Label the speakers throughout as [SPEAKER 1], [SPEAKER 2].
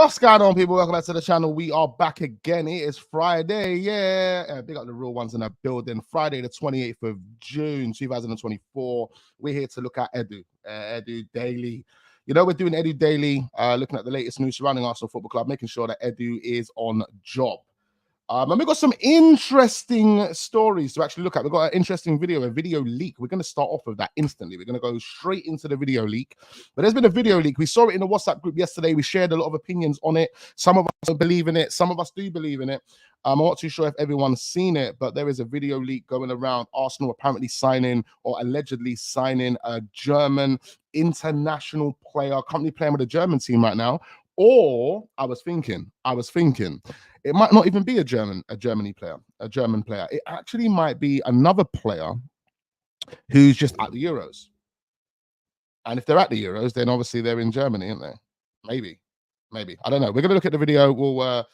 [SPEAKER 1] What's going on, people? Welcome back to the channel. We are back again. It is Friday. Yeah. Big up the real ones in the building. Friday, the 28th of June, 2024. We're here to look at Edu. Edu Daily. You know, we're doing Edu Daily, looking at the latest news surrounding Arsenal Football Club, making sure that Edu is on job. And we've got some interesting stories to actually look at. We've got an interesting video, a video leak. We're going to start off with that instantly. We're going to go straight into the video leak. But there's been a video leak. We saw it in the WhatsApp group yesterday. We shared a lot of opinions on it. Some of us don't believe in it. Some of us do believe in it. I'm not too sure if everyone's seen it, but there is a video leak going around. Arsenal apparently signing or allegedly signing a German international player, currently playing with the German team right now. Or I was thinking, it might not even be a German player. It actually might be another player who's just at the Euros. And if they're at the Euros, then obviously they're in Germany, aren't they? Maybe. I don't know. We're going to look at the video. We'll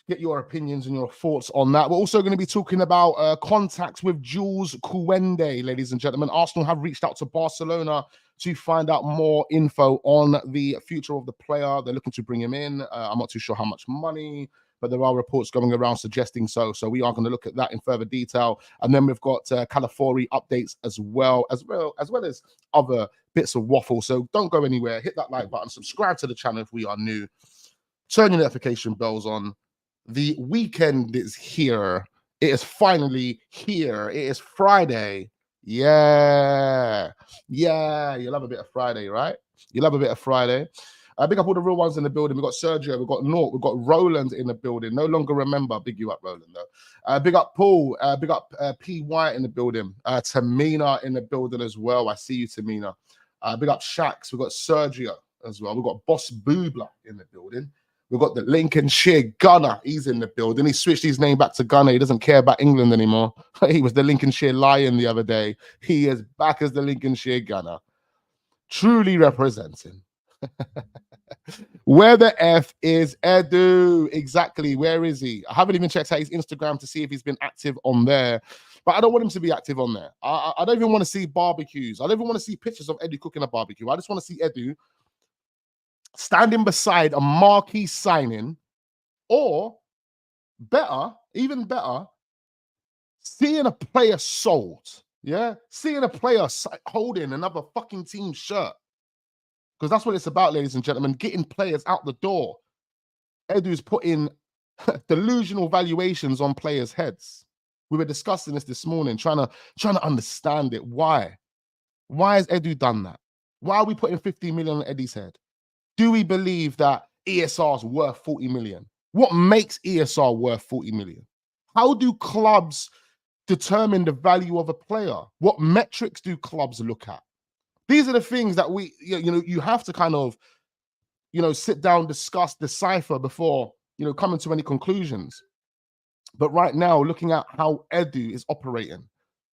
[SPEAKER 1] get your opinions and your thoughts on that. We're also going to be talking about contacts with Jules Kounde, ladies and gentlemen. Arsenal have reached out to Barcelona to find out more info on the future of the player. They're looking to bring him in. I'm not too sure how much money, but there are reports going around suggesting so. So we are going to look at that in further detail. And then we've got Calafiori updates as well as other bits of waffle. So don't go anywhere. Hit that like button. Subscribe to the channel if we are new. Turn your notification bells on. The weekend is here. It is finally here. It is Friday. Yeah. You love a bit of Friday, right? You love a bit of Friday. Big up all the real ones in the building. We've got Sergio, we've got Nort, we've got Roland in the building. No longer remember. Big you up, Roland, though. Big up Paul, big up PY in the building. Tamina in the building as well. I see you, Tamina. Big up Shax. We've got Sergio as well. We've got Boss Boobla in the building. We've got the Lincolnshire Gunner. He's in the building. He switched his name back to Gunner. He doesn't care about England anymore. He was the Lincolnshire Lion the other day. He is back as the Lincolnshire Gunner. Truly representing. Where the F is Edu? Exactly. Where is he? I haven't even checked out his Instagram to see if he's been active on there. But I don't want him to be active on there. I don't even want to see barbecues. I don't even want to see pictures of Edu cooking a barbecue. I just want to see Edu standing beside a marquee signing, or better, even better, seeing a player sold. Yeah, seeing a player holding another fucking team shirt. Because that's what it's about, ladies and gentlemen, getting players out the door. Edu's putting delusional valuations on players' heads. We were discussing this morning, trying to understand it. Why? Why has Edu done that? Why are we putting 50 million on Eddie's head? Do we believe that ESR is worth 40 million? What makes ESR worth 40 million? How do clubs determine the value of a player? What metrics do clubs look at? These are the things that you have to kind of, sit down, discuss, decipher before, coming to any conclusions. But right now, looking at how Edu is operating,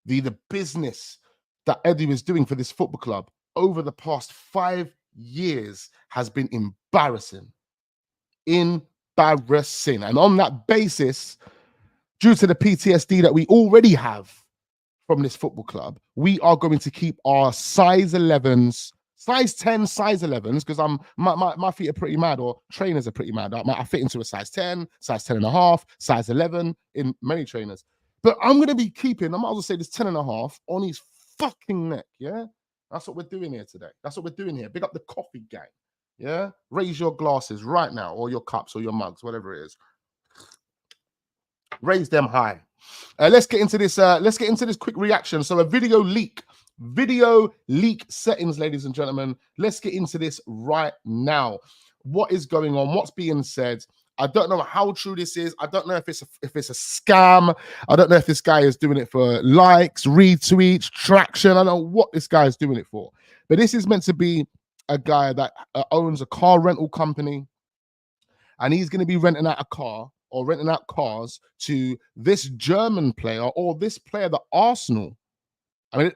[SPEAKER 1] the business that Edu is doing for this football club over the past 5 years has been embarrassing. And on that basis, due to the PTSD that we already have from this football club, we are going to keep our size 11s, size 10, size 11s, because my feet are pretty mad, or trainers are pretty mad. I fit into a size 10, size 10 and a half, size 11 in many trainers. But I'm going to be keeping, I might as well say this 10 and a half on his fucking neck, yeah? That's what we're doing here today. That's what we're doing here. Big up the coffee gang, yeah? Raise your glasses right now, or your cups, or your mugs, whatever it is. Raise them high. Let's get into this. Let's get into this quick reaction. So a video leak settings, ladies and gentlemen. Let's get into this right now. What is going on? What's being said? I don't know how true this is. I don't know if it's a scam. I don't know if this guy is doing it for likes, retweets, traction. I don't know what this guy is doing it for. But this is meant to be a guy that owns a car rental company, and he's going to be renting out a car or renting out cars to this German player, or this player that Arsenal. I mean,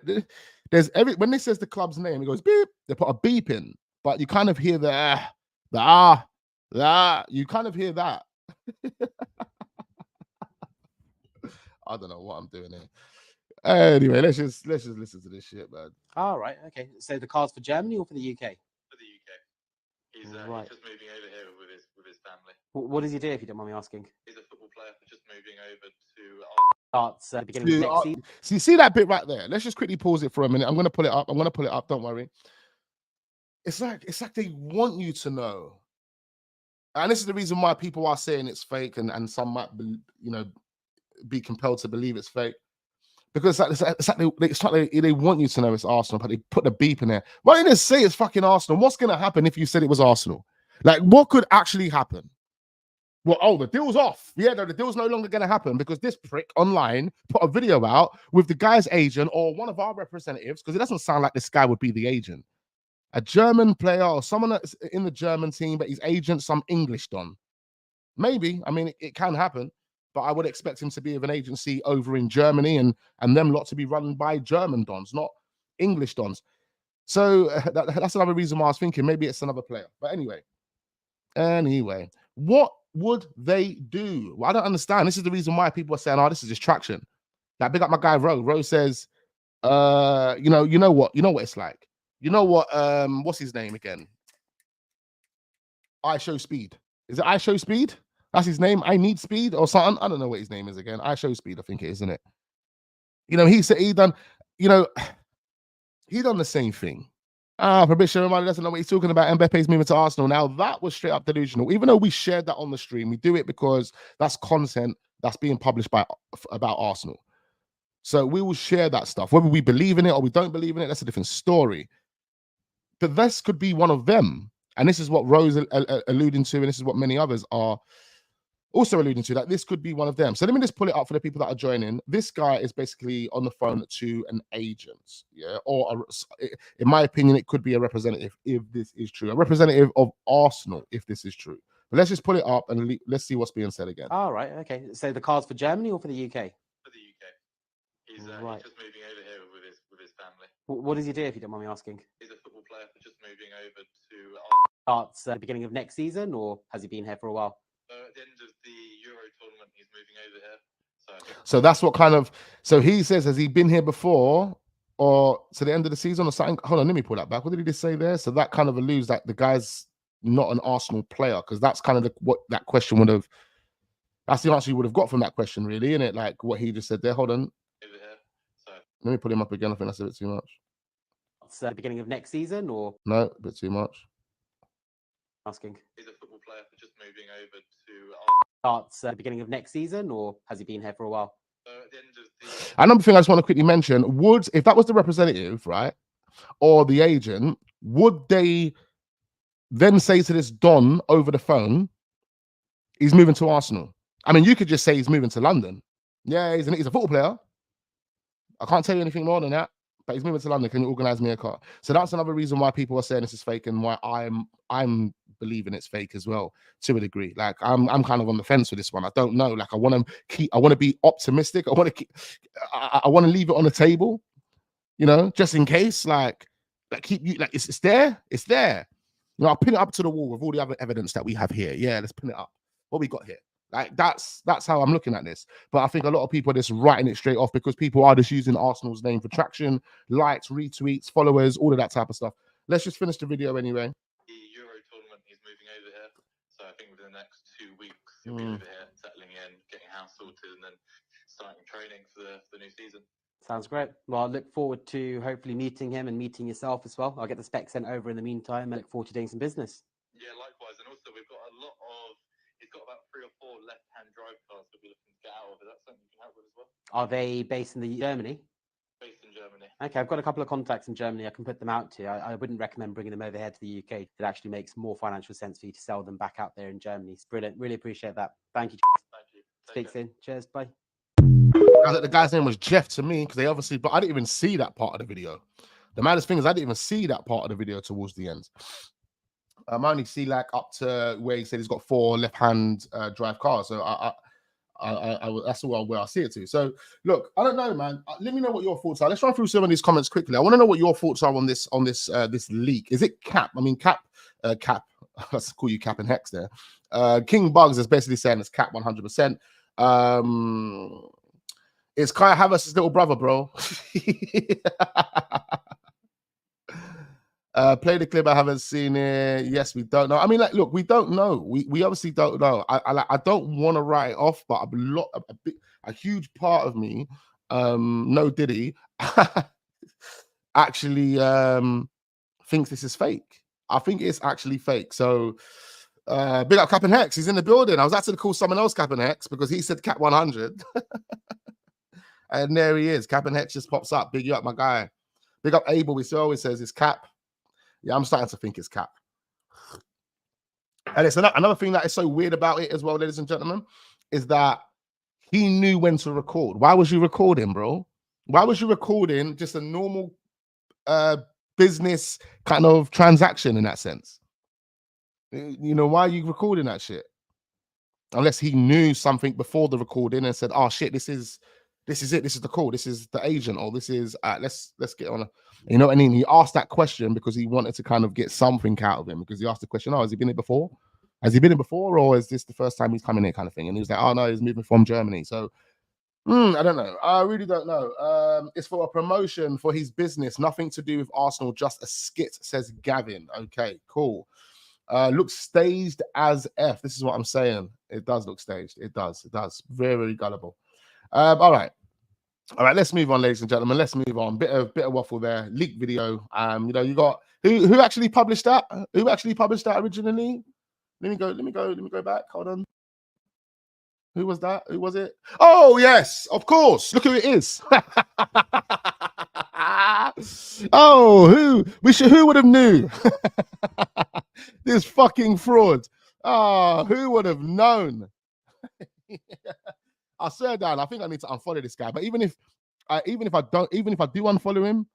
[SPEAKER 1] when they says the club's name, it goes beep. They put a beep in, but you kind of hear you kind of hear that. I don't know what I'm doing here. Anyway, let's just listen to this shit, man.
[SPEAKER 2] All right, okay. So the car's for Germany or for the UK?
[SPEAKER 3] For the UK. He's just moving over here with
[SPEAKER 2] What does he do, if you don't mind me asking?
[SPEAKER 3] He's a football player, just moving over to
[SPEAKER 2] Starts at the beginning of next season.
[SPEAKER 1] See that bit right there? Let's just quickly pause it for a minute. I'm going to pull it up. Don't worry. It's like they want you to know. And this is the reason why people are saying it's fake, and some might, be compelled to believe it's fake. Because it's like they want you to know it's Arsenal, but they put the beep in there. Why didn't they say it's fucking Arsenal? What's going to happen if you said it was Arsenal? Like, what could actually happen? Well, the deal's off. Yeah, no, the deal's no longer going to happen because this prick online put a video out with the guy's agent or one of our representatives, because it doesn't sound like this guy would be the agent. A German player or someone that's in the German team, but his agent, some English don. Maybe. I mean, it can happen, but I would expect him to be of an agency over in Germany and them lot to be run by German dons, not English dons. So that's another reason why I was thinking maybe it's another player. But anyway, what would they do? Well, I don't understand. This is the reason why people are saying, "Oh, this is distraction." Like, big up my guy Rowe. Rowe says, you know what it's like. You know what? What's his name again? I Show Speed. Is it I Show Speed? That's his name. I Need Speed or something. I don't know what his name is again. I Show Speed, I think it is, isn't it? He said he done the same thing. Fabrizio Romano doesn't know what he's talking about. Mbappe's moving to Arsenal. Now, that was straight up delusional. Even though we shared that on the stream, we do it because that's content that's being published about Arsenal. So we will share that stuff. Whether we believe in it or we don't believe in it, that's a different story. But this could be one of them. And this is what Rose alluding to, and this is what many others are also alluding to, that this could be one of them. So let me just pull it up for the people that are joining. This guy is basically on the phone to an agent, yeah, or in my opinion, it could be a representative if this is true, a representative of Arsenal if this is true. But let's just pull it up and let's see what's being said again.
[SPEAKER 2] All right, okay. So the cards for Germany or for the UK?
[SPEAKER 3] For the UK. He's
[SPEAKER 2] right.
[SPEAKER 3] just moving over here with his family.
[SPEAKER 2] What does he do, if you don't mind me asking?
[SPEAKER 3] He's a football player, just moving over to
[SPEAKER 2] Starts at the beginning of next season, or has he been here for a while?
[SPEAKER 3] At the end of the Euro tournament, he's moving over here.
[SPEAKER 1] So that's what kind of. So he says, has he been here before, or to the end of the season, or something? Hold on, let me pull that back. What did he just say there? So that kind of alludes that the guy's not an Arsenal player, because that's kind of what that question would have. That's the answer you would have got from that question, really, isn't it? Like what he just said there. Hold on.
[SPEAKER 3] Over here.
[SPEAKER 1] Let me pull him up again. I think that's a bit too much.
[SPEAKER 2] It's the beginning of next season, or
[SPEAKER 1] no, a bit too much.
[SPEAKER 2] Asking.
[SPEAKER 3] He's a football player, just moving over to
[SPEAKER 2] starts at the beginning of next season, or has he been here for a while?
[SPEAKER 3] At the end of the...
[SPEAKER 1] Another thing I just want to quickly mention, if that was the representative, right, or the agent, would they then say to this Don over the phone, he's moving to Arsenal? I mean, you could just say he's moving to London. Yeah, he's a football player. I can't tell you anything more than that, but he's moving to London. Can you organize me a car? So that's another reason why people are saying this is fake, and why I'm believing it's fake as well, to a degree. Like I'm kind of on the fence with this one. I don't know. Like I want to be optimistic. I want to leave it on the table, just in case. Like it's there. It's there. I'll pin it up to the wall with all the other evidence that we have here. Yeah, let's pin it up. What we got here. Like that's how I'm looking at this. But I think a lot of people are just writing it straight off because people are just using Arsenal's name for traction, likes, retweets, followers, all of that type of stuff. Let's just finish the video anyway.
[SPEAKER 3] The Euro tournament, he's moving over here. So I think within the next 2 weeks, he'll be over here, settling in, getting house sorted, and then starting training for the new season.
[SPEAKER 2] Sounds great. Well, I look forward to hopefully meeting him and meeting yourself as well. I'll get the spec sent over in the meantime. I look forward to doing some business.
[SPEAKER 3] Yeah, likewise. And also, we've got a lot of... He's got about 3 or 4 left-hand drive cars that we're looking to get out of. Is that something you can help with as well?
[SPEAKER 2] Are they based in Germany?
[SPEAKER 3] Based in Germany.
[SPEAKER 2] Okay, I've got a couple of contacts in Germany I can put them out to. I wouldn't recommend bringing them over here to the UK. It actually makes more financial sense for you to sell them back out there in Germany. It's brilliant. Really appreciate that. Thank you.
[SPEAKER 3] Thank you.
[SPEAKER 2] Speak soon. Cheers. Bye.
[SPEAKER 1] The guy's name was Jeff to me, because but I didn't even see that part of the video. The maddest thing is I didn't even see that part of the video towards the end. I only see like up to where he said he's got 4 left-hand drive cars. So I that's where I see it to. So look, I don't know, man. Let me know what your thoughts are. Let's run through some of these comments quickly. I want to know what your thoughts are on this this leak. Is it Cap? I mean, Cap. Let's call you Cap and Hex there. King Bugs is basically saying it's Cap 100%. It's Kai Havertz's little brother, bro. Play the clip. I haven't seen it. Yes, we don't know. I mean, like, look, we don't know. We obviously don't know. I don't want to write it off, but a huge part of me, no Diddy, actually thinks this is fake. I think it's actually fake. So big up Captain Hex. He's in the building. I was actually call someone else Captain Hex because he said Cap 100. And there he is. Captain Hex just pops up. Big you up, my guy. Big up Abel. He always says it's Cap. Yeah, I'm starting to think it's Cap. And it's another thing that is so weird about it as well, ladies and gentlemen, is that he knew when to record. Why was you recording, bro? Why was you recording just a normal business kind of transaction in that sense? You know, why are you recording that shit? Unless he knew something before the recording and said, oh shit, this is it, this is the call, this is the agent, or this is let's get on. You know what I mean? He asked that question because he wanted to kind of get something out of him, because he asked the question, oh, has he been here before? Has he been here before, or is this the first time he's coming here, kind of thing? And he was like, oh no, he's moving from Germany. So I don't know. I really don't know. It's for a promotion for his business, nothing to do with Arsenal, just a skit, says Gavin. Okay, cool. Looks staged as F. This is what I'm saying. It does look staged. It does. Very, very gullible. All right, let's move on, ladies and gentlemen. Let's move on. Bit of waffle there. Leaked video. You know, you got who actually published that? Who actually published that originally? Let me go back. Hold on. Who was that? Who was it? Oh, yes, of course. Look who it is. Oh, who would have knew? This fucking fraud. Oh, who would have known? I swear down, I think I need to unfollow this guy. But even if I do unfollow him,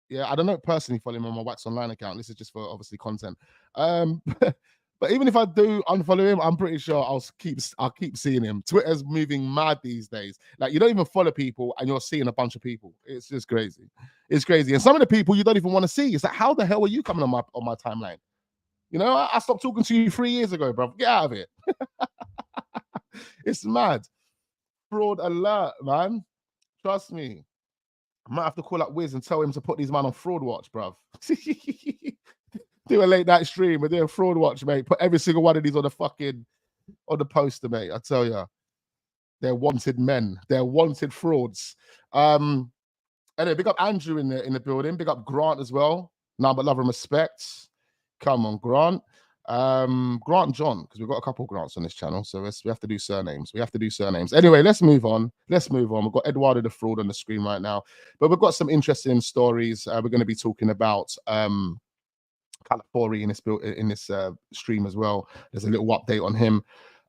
[SPEAKER 1] yeah, I don't know personally follow him on my Wax Online account. This is just for obviously content. But even if I do unfollow him, I'm pretty sure I'll keep seeing him. Twitter's moving mad these days. Like, you don't even follow people and you're seeing a bunch of people. It's just crazy. It's crazy. And some of the people you don't even want to see. It's like, how the hell are you coming on my timeline? You know, I stopped talking to you 3 years ago, bro. Get out of it. It's mad. Fraud alert, man. Trust me. I might have to call up Wiz and tell him to put these man on fraud watch, bruv. Do a late night stream, we're doing fraud watch, mate. Put every single one of these on the poster, mate. I tell you, they're wanted men. They're wanted frauds. Anyway, big up Andrew in the building. Big up Grant as well. Now, but love and respect. Come on, Grant. Grant and John, because we've got a couple of Grants on this channel, so we have to do surnames. Anyway, let's move on. We've got Eduardo the Fraud on the screen right now, but we've got some interesting stories. We're going to be talking about Calafiori in this stream as well. There's a little update on him.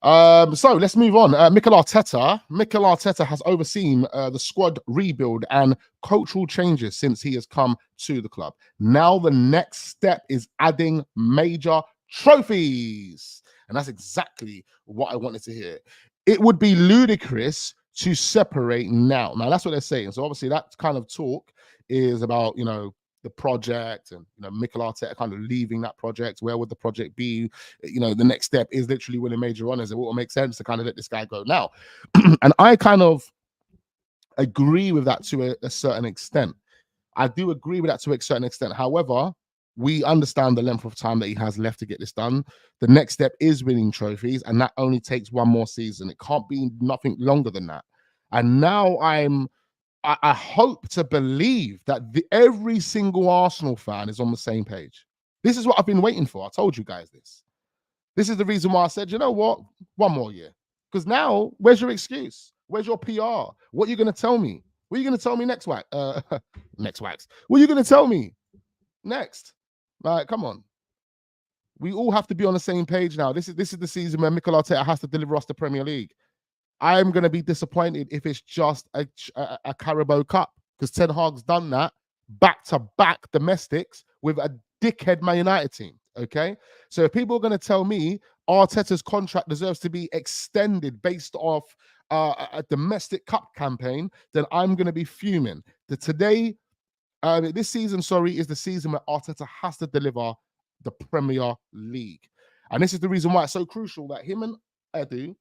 [SPEAKER 1] So let's move on. Mikel Arteta has overseen the squad rebuild and cultural changes since he has come to the club. Now the next step is adding major trophies, and that's exactly what I wanted to hear. It would be ludicrous to separate now. That's what they're saying. So obviously that kind of talk is about, you know, the project and, you know, Mikel Arteta kind of leaving that project. Where would the project be? You know, the next step is literally winning major honors. It will make sense to kind of let this guy go now. And I kind of agree with that to a certain extent. I do agree with that to a certain extent. However, we understand the length of time that he has left to get this done. The next step is winning trophies, and that only takes one more season. It can't be nothing longer than that. And now I hope to believe that every single Arsenal fan is on the same page. This is what I've been waiting for. I told you guys this. This is the reason why I said, you know what? One more year. Because now, where's your excuse? Where's your PR? What are you going to tell me? What are you going to tell me next wax? Next wax. What are you going to tell me next? Like, come on. We all have to be on the same page now. This is the season where Mikel Arteta has to deliver us the Premier League. I'm going to be disappointed if it's just a Carabao Cup, because Ten Hag's done that back-to-back domestics with a dickhead Man United team, okay? So if people are going to tell me Arteta's contract deserves to be extended based off a domestic cup campaign, then I'm going to be fuming. This season, is the season where Arteta has to deliver the Premier League. And this is the reason why it's so crucial that him and Edu,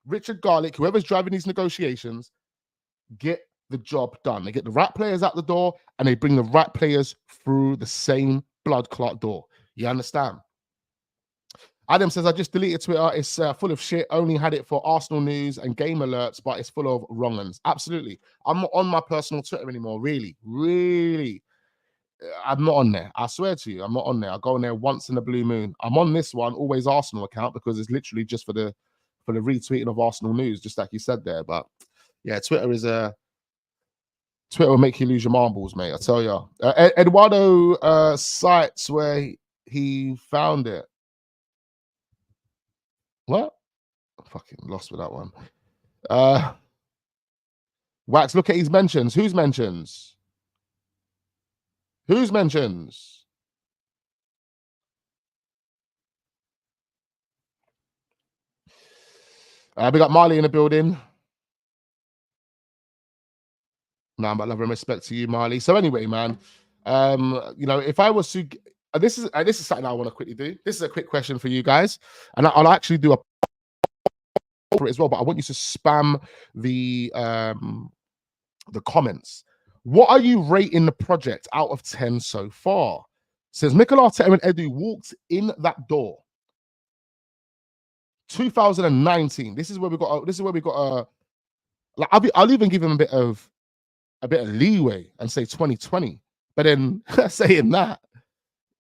[SPEAKER 1] Richard Garlick, whoever's driving these negotiations, get the job done. They get the right players out the door and they bring the right players through the same blood clot door. You understand? Adam says, I just deleted Twitter. It's full of shit. Only had it for Arsenal news and game alerts, but it's full of wrong ones. Absolutely. I'm not on my personal Twitter anymore. Really. I'm not on there. I swear to you, I'm not on there. I go on there once in a blue moon. I'm on this one, always Arsenal account, because it's literally just for the retweeting of Arsenal news, just like you said there. But yeah, Twitter will make you lose your marbles, mate. I tell you. Eduardo cites where he found it. What? I'm fucking lost with that one. Wax, look at his mentions. Whose mentions? Whose mentions? We got Marley in the building. Nah, but love and respect to you, Marley. So anyway, man, you know, if I was to, this is something I want to quickly do. This is a quick question for you guys, and I'll actually do a for it as well. But I want you to spam the comments. What are you rating the project out of 10 so far? Says Mikel Arteta and Edu walked in that door. 2019. This is where we got. Like, I'll even give him a bit of leeway and say 2020. But then saying that,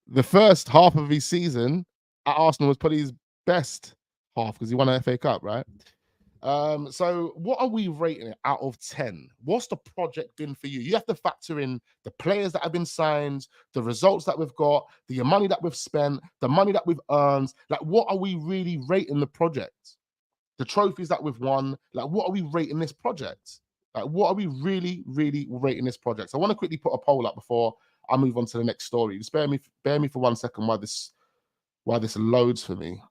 [SPEAKER 1] the first half of his season at Arsenal was probably his best half because he won an FA Cup, right? So what are we rating it out of 10? What's the project been for you? You have to factor in the players that have been signed, the results that we've got, the money that we've spent, the money that we've earned. Like, what are we really rating the project? The trophies that we've won. Like, what are we rating this project? Like, what are we really, really rating this project? So I want to quickly put a poll up before I move on to the nenext story. Just bear me for 1 second while this loads for me.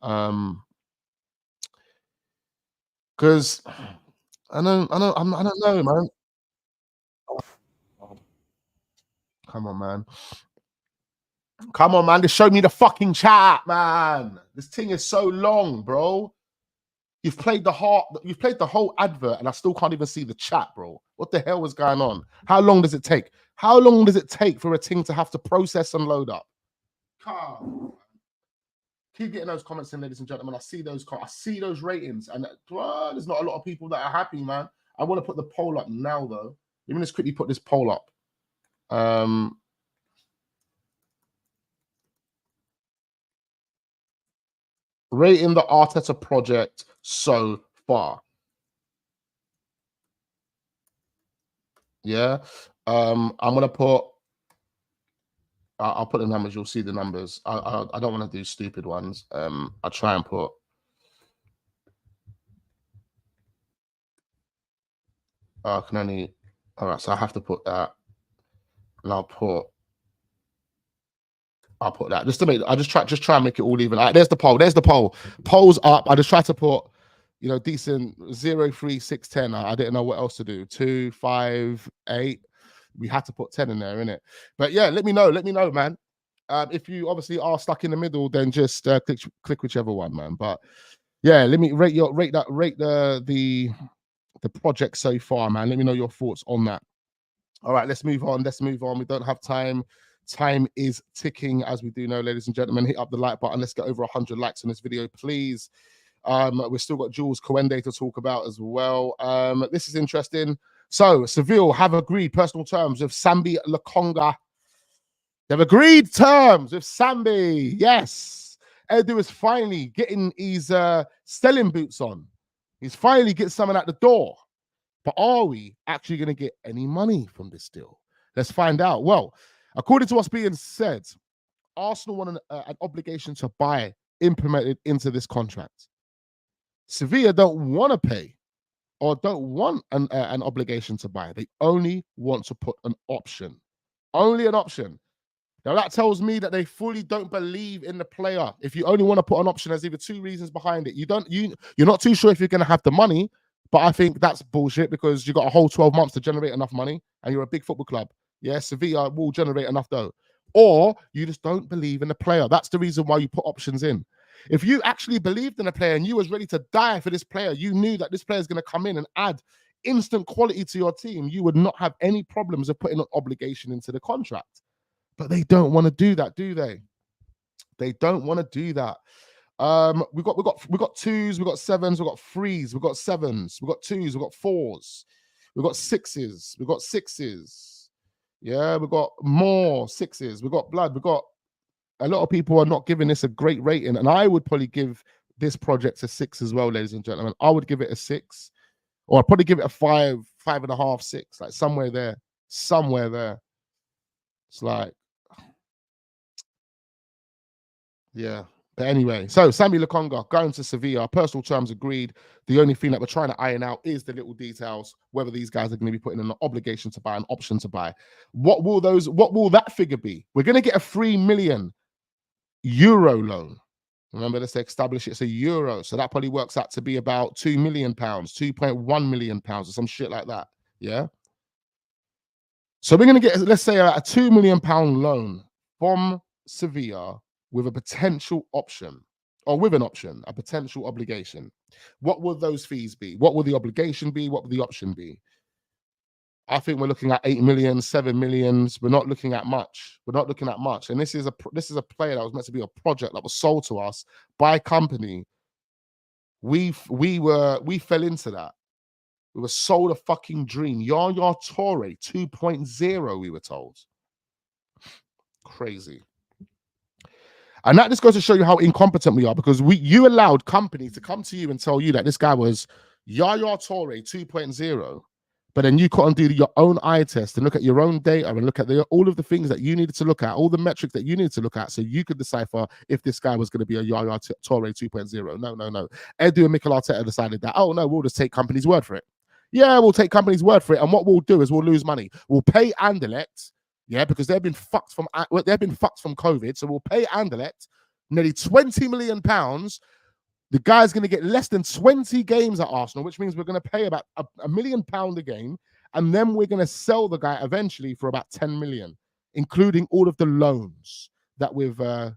[SPEAKER 1] Because I don't know, man. Come on, man. Come on, man. Just show me the fucking chat, man. This thing is so long, bro. You've played the whole advert, and I still can't even see the chat, bro. What the hell is going on? How long does it take? How long does it take for a thing to have to process and load up? Come on. Keep getting those comments in, ladies and gentlemen. I see those ratings, and there's not a lot of people that are happy, man. I want to put the poll up now, though. Let me just quickly put this poll up. Rating the Arteta project so far. Yeah. I'm gonna put. I'll put the numbers. You'll see the numbers. I don't want to do stupid ones. I'll try and put. I can only. All right, so I have to put that, and I'll put that just to make. I just try and make it all even. All right, there's the poll. There's the poll. Poll's up. I just try to put, you know, decent 0, 3, 6, 10. I didn't know what else to do. 2, 5, 8. We had to put 10 in there, innit? But yeah, let me know, man. If you obviously are stuck in the middle, then just click whichever one, man. But yeah, let me rate the project so far, man. Let me know your thoughts on that. All right, let's move on. We don't have time. Time is ticking, as we do know, ladies and gentlemen. Hit up the like button. Let's get over 100 likes on this video, please. We've still got Jules Kounde to talk about as well. This is interesting. So, Seville have agreed personal terms with Sami Lokonga. They've agreed terms with Sami. Yes. Edu is finally getting his selling boots on. He's finally getting something at the door. But are we actually going to get any money from this deal? Let's find out. Well, according to what's being said, Arsenal want an obligation to buy implemented into this contract. Sevilla don't want to pay or don't want an obligation to buy. They only want to put an option. Only an option. Now, that tells me that they fully don't believe in the player. If you only want to put an option, there's either two reasons behind it. You're not too sure if you're going to have the money, but I think that's bullshit because you got a whole 12 months to generate enough money and you're a big football club. Yeah, Sevilla will generate enough dough. Or you just don't believe in the player. That's the reason why you put options in. If you actually believed in a player and you was ready to die for this player, you knew that this player is going to come in and add instant quality to your team, you would not have any problems of putting an obligation into the contract. But they don't want to do that, do they? They don't want to do that. We got twos, we got sevens, we got threes, we got sevens, we got twos, we got fours, we got sixes, we got sixes. Yeah, we got more sixes, we got blood, we got a lot of people are not giving this a great rating, and I would probably give this project a 6 as well, ladies and gentlemen. I would give it a 6, or I'd probably give it a 5, 5.5, 6, like somewhere there. It's like, yeah. But anyway, so Sami Lokonga going to Sevilla, personal terms agreed. The only thing that we're trying to iron out is the little details, whether these guys are going to be putting in an obligation to buy, an option to buy. What will that figure be? We're going to get a 3 million euro loan. Remember, let's establish it's a euro. So that probably works out to be about £2 million, £2.1 million, or some shit like that. Yeah. So we're going to get, let's say, a £2 million loan from Sevilla with a potential option, or with an option, a potential obligation. What will those fees be? What will the obligation be? What will the option be? I think we're looking at 8 million, 7 millions. We're not looking at much. And this is a player that was meant to be a project that was sold to us by a company. We fell into that. We were sold a fucking dream. Yaya Toure 2.0, we were told. Crazy. And that just goes to show you how incompetent we are, because you allowed companies to come to you and tell you that this guy was Yaya Toure 2.0, but then you couldn't do your own eye test and look at your own data and look at all of the things that you needed to look at, all the metrics that you needed to look at, so you could decipher if this guy was going to be a Yaya Toure 2.0. No. Edu and Mikel Arteta decided that, oh no, we'll just take company's word for it. Yeah, we'll take company's word for it, and what we'll do is we'll lose money. We'll pay Anderlecht. Yeah, because they've been fucked from COVID. So we'll pay Anderlecht nearly £20 million. The guy's going to get less than 20 games at Arsenal, which means we're going to pay about £1 million a game, and then we're going to sell the guy eventually for about 10 million, including all of the loans that we've earned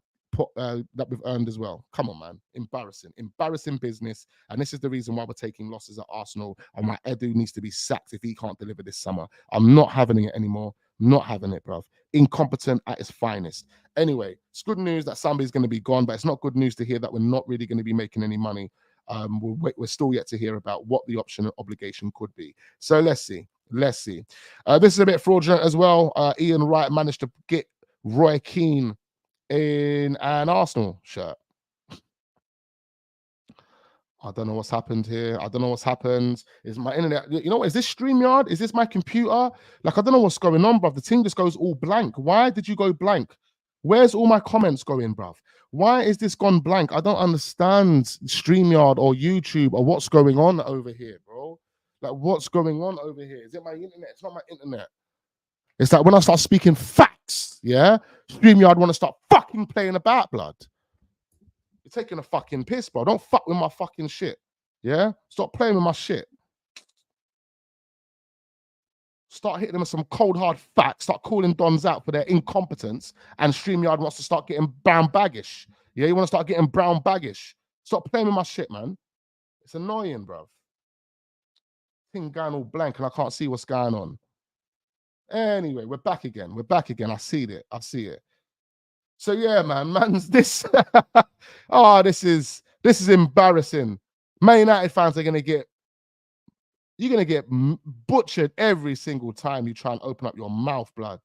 [SPEAKER 1] as well. Come on, man. Embarrassing business. And this is the reason why we're taking losses at Arsenal, and why Edu needs to be sacked if he can't deliver this summer. I'm not having it anymore. Not having it, bruv. Incompetent at its finest. Anyway, it's good news that Sambi's going to be gone, but it's not good news to hear that we're not really going to be making any money. We're still yet to hear about what the option and obligation could be. So let's see. This is a bit fraudulent as well. Ian Wright managed to get Roy Keane in an Arsenal shirt. I don't know what's happened here. Is my internet? You know what? Is this StreamYard? Is this my computer? Like, I don't know what's going on, bruv. The thing just goes all blank. Why did you go blank? Where's all my comments going, bruv? Why is this gone blank? I don't understand StreamYard or YouTube or what's going on over here, bro. Like, what's going on over here? Is it my internet? It's not my internet. It's like when I start speaking facts, yeah, StreamYard want to start fucking playing about, blood. You're taking a fucking piss, bro. Don't fuck with my fucking shit. Yeah? Stop playing with my shit. Start hitting them with some cold, hard facts. Start calling Dons out for their incompetence. And StreamYard wants to start getting brown baggish. Yeah, you want to start getting brown baggish. Stop playing with my shit, man. It's annoying, bro. Thing going all blank and I can't see what's going on. Anyway, we're back again. I see it. So yeah, man's this. Oh, this is embarrassing. Man United fans are gonna get butchered every single time you try and open up your mouth, blood.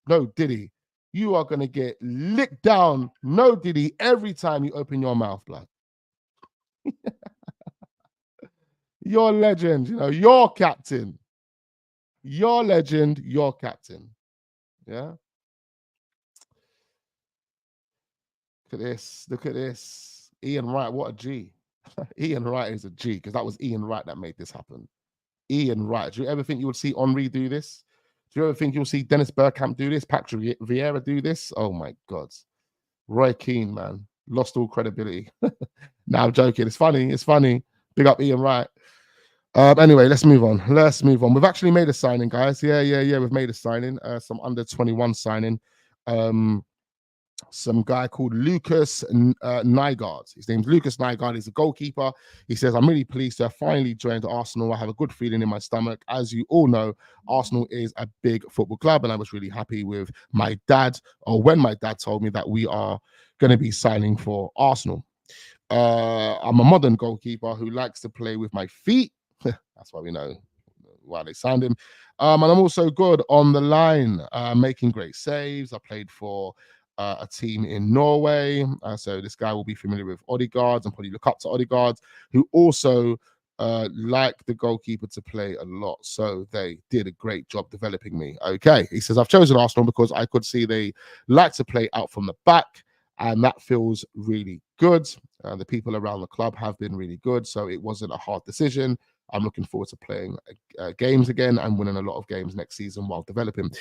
[SPEAKER 1] No Diddy, you are gonna get licked down. No Diddy, every time you open your mouth, blood. You're legend, you're captain. You're legend, you're captain. Yeah. Look at this. Ian Wright, what a G. Ian Wright is a G, because that was Ian Wright that made this happen. Ian Wright. Do you ever think you would see Henry do this? Do you ever think you'll see Dennis Bergkamp do this? Patrick Vieira do this? Oh my God. Roy Keane, man. Lost all credibility. Nah, I'm joking. It's funny. Big up Ian Wright. Anyway, let's move on. We've actually made a signing, guys. Yeah. We've made a signing. Some under 21 signing. some guy called Lucas Nygaard. His name's Lucas Nygaard. He's a goalkeeper. He says, I'm really pleased to have finally joined Arsenal. I have a good feeling in my stomach. As you all know, Arsenal is a big football club, and I was really happy with my dad, or when my dad told me that we are going to be signing for Arsenal. I'm a modern goalkeeper who likes to play with my feet. That's why we know why they signed him. And I'm also good on the line, making great saves. I played for a team in Norway. So this guy will be familiar with Odegaard and probably look up to Odegaard, who also like the goalkeeper to play a lot. So they did a great job developing me. Okay. He says, I've chosen Arsenal because I could see they like to play out from the back, and that feels really good. The people around the club have been really good. So it wasn't a hard decision. I'm looking forward to playing games again and winning a lot of games next season while developing.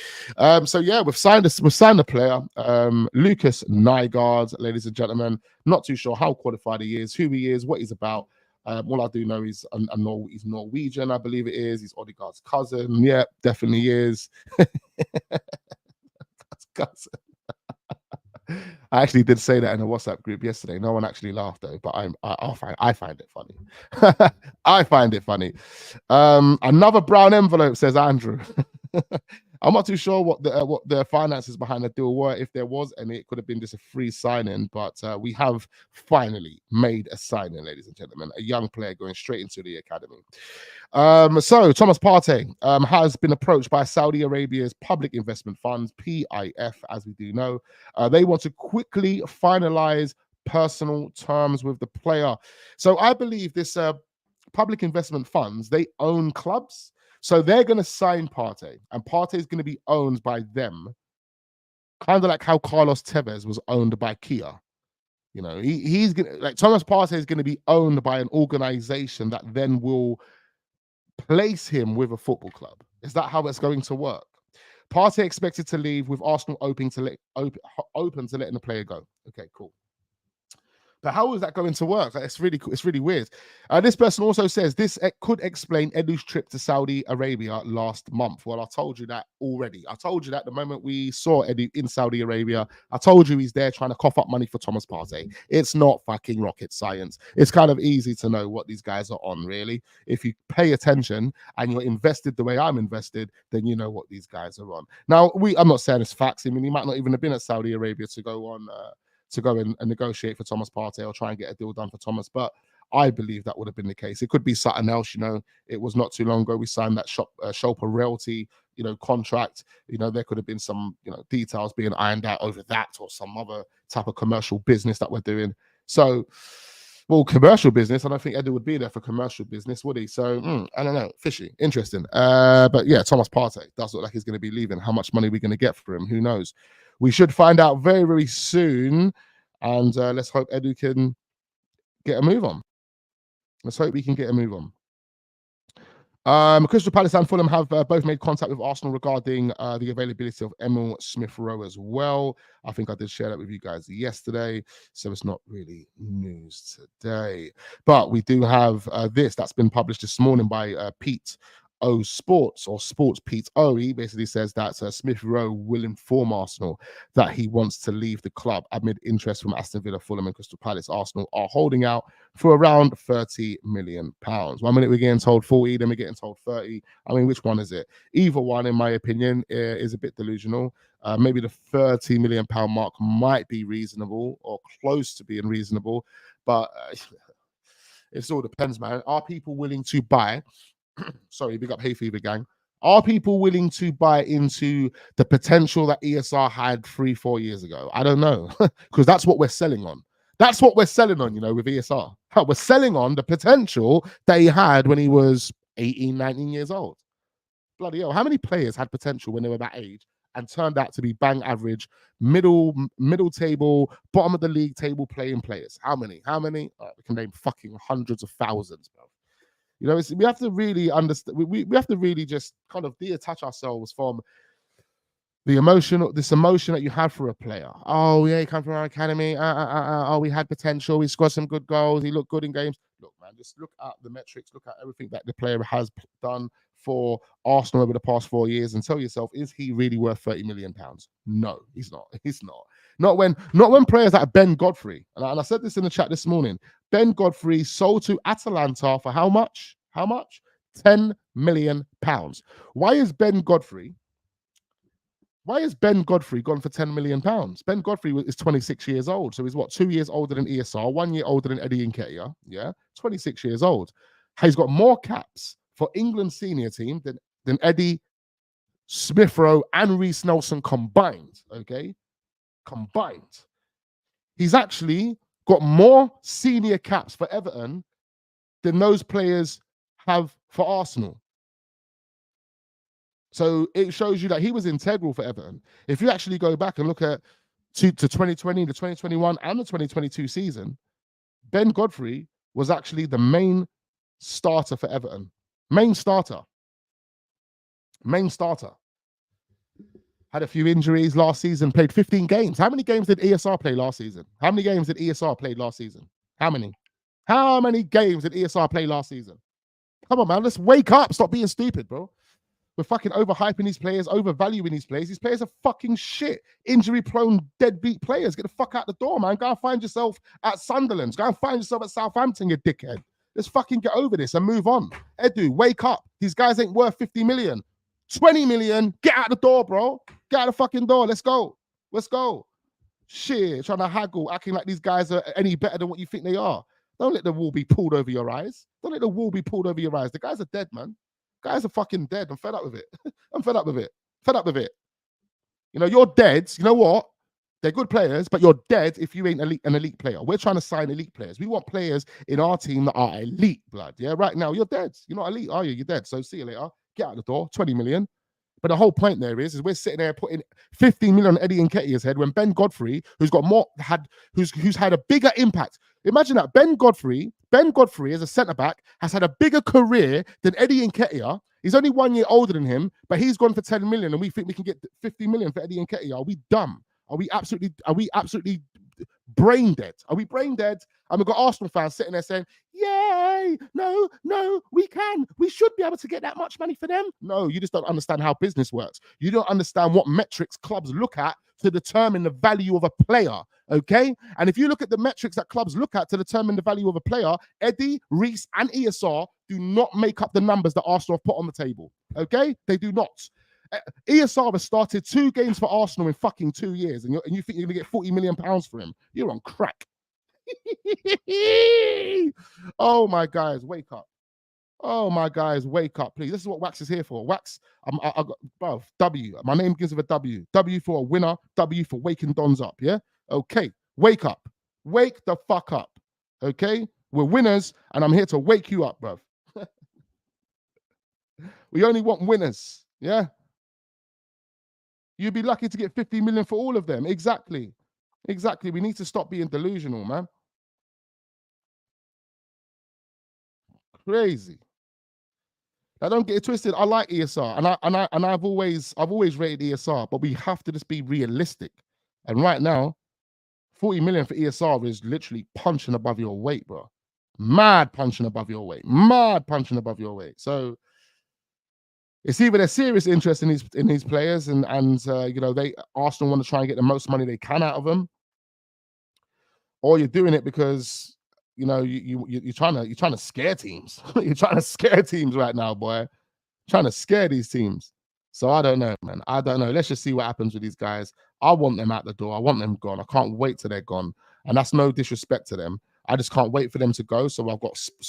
[SPEAKER 1] So yeah, we've signed a player, Lucas Nygaard, ladies and gentlemen. Not too sure how qualified he is, who he is, what he's about. All I do know is he's Norwegian, I believe it is. He's Odegaard's cousin. Yeah, definitely is. That's cousin. I actually did say that in a WhatsApp group yesterday. No one actually laughed though, but I find it funny. I find it funny. Another brown envelope, says Andrew. I'm not too sure what the finances behind the deal were. If there was any, it could have been just a free signing, but we have finally made a signing, ladies and gentlemen. A young player going straight into the academy. So Thomas Partey has been approached by Saudi Arabia's public investment fund, PIF, as we do know. They want to quickly finalize personal terms with the player. So I believe this public investment funds, they own clubs. So they're going to sign Partey, and Partey is going to be owned by them, kind of like how Carlos Tevez was owned by Kia. You know, he's going to, like, Thomas Partey is going to be owned by an organization that then will place him with a football club. Is that how it's going to work? Partey expected to leave, with Arsenal open to letting the player go. Okay, cool. But how is that going to work? Like, it's really weird. This person also says this could explain Edu's trip to Saudi Arabia last month. Well, I told you that already. I told you that the moment we saw Edu in Saudi Arabia, I told you he's there trying to cough up money for Thomas Partey. It's not fucking rocket science. It's kind of easy to know what these guys are on, really. If you pay attention and you're invested the way I'm invested, then you know what these guys are on. Now, I'm not saying it's facts. I mean, he might not even have been at Saudi Arabia to go on to go and negotiate for Thomas Partey or try and get a deal done for Thomas. But I believe that would have been the case. It could be something else, you know. It was not too long ago we signed that Sholpa Realty, you know, contract. You know, there could have been some, you know, details being ironed out over that, or some other type of commercial business that we're doing. So, well, commercial business, I don't think Edu would be there for commercial business, would he? So, I don't know. Fishy. Interesting. But yeah, Thomas Partey does look like he's going to be leaving. How much money are we going to get for him? Who knows? We should find out very, very soon. And let's hope Edu can get a move on. Let's hope we can get a move on. Crystal Palace and Fulham have both made contact with Arsenal regarding the availability of Emil Smith-Rowe as well. I think I did share that with you guys yesterday, so it's not really news today. But we do have this that's been published this morning by Pete O Sports, or Sports Pete O. He basically says that Smith-Rowe will inform Arsenal that he wants to leave the club amid interest from Aston Villa, Fulham and Crystal Palace. Arsenal are holding out for around £30 million. 1 minute we're getting told 40, then we're getting told 30. I mean, which one is it? Either one, in my opinion, is a bit delusional. Maybe the £30 million mark might be reasonable, or close to being reasonable, but it all depends, man. Are people willing to buy? Sorry, big up Hay Fever gang. Are people willing to buy into the potential that ESR had 3-4 years ago? I don't know, because that's what we're selling on. That's what we're selling on, you know, with ESR. We're selling on the potential that he had when he was 18, 19 years old. Bloody hell. How many players had potential when they were that age and turned out to be bang average, middle table, bottom of the league table playing players? How many? We can name fucking hundreds of thousands, bro. You know, we have to really understand. We have to really just kind of detach ourselves from this emotion that you have for a player. Oh yeah, he came from our academy. Oh, we had potential. He scored some good goals. He looked good in games. Look, man, just look at the metrics. Look at everything that the player has done for Arsenal over the past 4 years and tell yourself, is he really worth £30 million? No, he's not. He's not. Not when players like Ben Godfrey, and I said this in the chat this morning, Ben Godfrey sold to Atalanta for how much? How much? £10 million. Why is Ben Godfrey gone for £10 million? Ben Godfrey is 26 years old. So he's what, 2 years older than ESR, 1 year older than Eddie Nketiah. Yeah, 26 years old. He's got more caps for England senior team than Eddie, Smith Rowe, and Reece Nelson combined. Okay? Combined. He's actually got more senior caps for Everton than those players have for Arsenal. So it shows you that he was integral for Everton. If you actually go back and look at to 2020, the 2021 and the 2022 season, Ben Godfrey was actually the main starter for Everton. Main starter. Had a few injuries last season, played 15 games. How many games did ESR play last season? How many games did ESR play last season? How many? How many games did ESR play last season? Come on, man. Let's wake up. Stop being stupid, bro. We're fucking overhyping these players, overvaluing these players. These players are fucking shit. Injury-prone, deadbeat players. Get the fuck out the door, man. Go and find yourself at Sunderland. Go and find yourself at Southampton, you dickhead. Let's fucking get over this and move on. Edu, wake up. These guys ain't worth 50 million. 20 million. Get out the door, bro. Get out the fucking door. Let's go. Let's go. Shit, trying to haggle, acting like these guys are any better than what you think they are. Don't let the wool be pulled over your eyes. Don't let the wool be pulled over your eyes. The guys are dead, man. Guys are fucking dead. I'm fed up with it. I'm fed up with it. Fed up with it. You know, you're dead. You know what? They're good players, but you're dead if you ain't an elite player. We're trying to sign elite players. We want players in our team that are elite, blood. Yeah, right now, you're dead. You're not elite, are you? You're dead. So see you later. Get out the door. 20 million. But the whole point there is we're sitting there putting 15 million on Eddie Nketiah's head when Ben Godfrey, who's had a bigger impact. Imagine that Ben Godfrey as a centre-back has had a bigger career than Eddie Nketiah. He's only 1 year older than him, but he's gone for 10 million and we think we can get 50 million for Eddie Nketiah. Are we dumb? Are we absolutely brain dead? Are we brain dead? And we've got Arsenal fans sitting there saying, yay, no, we can. We should be able to get that much money for them. No, you just don't understand how business works. You don't understand what metrics clubs look at to determine the value of a player, okay? And if you look at the metrics that clubs look at to determine the value of a player, Eddie, Reece, and ESR do not make up the numbers that Arsenal have put on the table, okay? They do not. ESR has started 2 games for Arsenal in fucking 2 years, and you think you're going to get £40 million for him? You're on crack. Oh, my guys, wake up. Oh, my guys, wake up, please. This is what Wax is here for. Wax, I got, bro, W. My name begins with a W. W for a winner. W for waking dons up, yeah? Okay, wake up. Wake the fuck up, okay? We're winners, and I'm here to wake you up, bro. We only want winners, yeah? You'd be lucky to get 50 million for all of them. Exactly. Exactly. We need to stop being delusional, man. Crazy. Now, don't get it twisted. I like ESR, and I've always rated ESR, but we have to just be realistic. And right now, 40 million for ESR is literally punching above your weight, bro. Mad punching above your weight. Mad punching above your weight. So it's either there's serious interest in these players, and you know, Arsenal want to try and get the most money they can out of them, or you're doing it because you know you're trying to scare teams. You're trying to scare teams right now, boy. Trying to scare these teams. So I don't know, man. I don't know. Let's just see what happens with these guys. I want them out the door. I want them gone. I can't wait till they're gone. And that's no disrespect to them. I just can't wait for them to go. So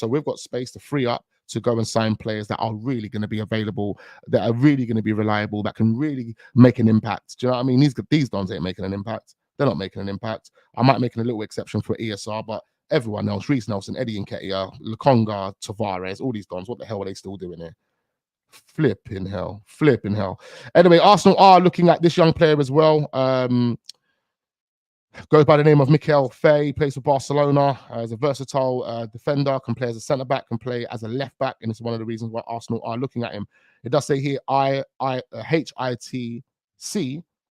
[SPEAKER 1] we've got space to free up to go and sign players that are really going to be available, that are really going to be reliable, that can really make an impact. Do you know what I mean? These dons ain't making an impact. They're not making an impact. I might make a little exception for ESR, but everyone else, Reece Nelson, Eddie Nketiah, Lokonga, Tavares, all these dons, what the hell are they still doing here? Flipping hell. Anyway, Arsenal are looking at this young player as well. Goes by the name of Mikel, plays for Barcelona as a versatile defender, can play as a centre-back, can play as a left-back, and it's one of the reasons why Arsenal are looking at him. It does say here HITC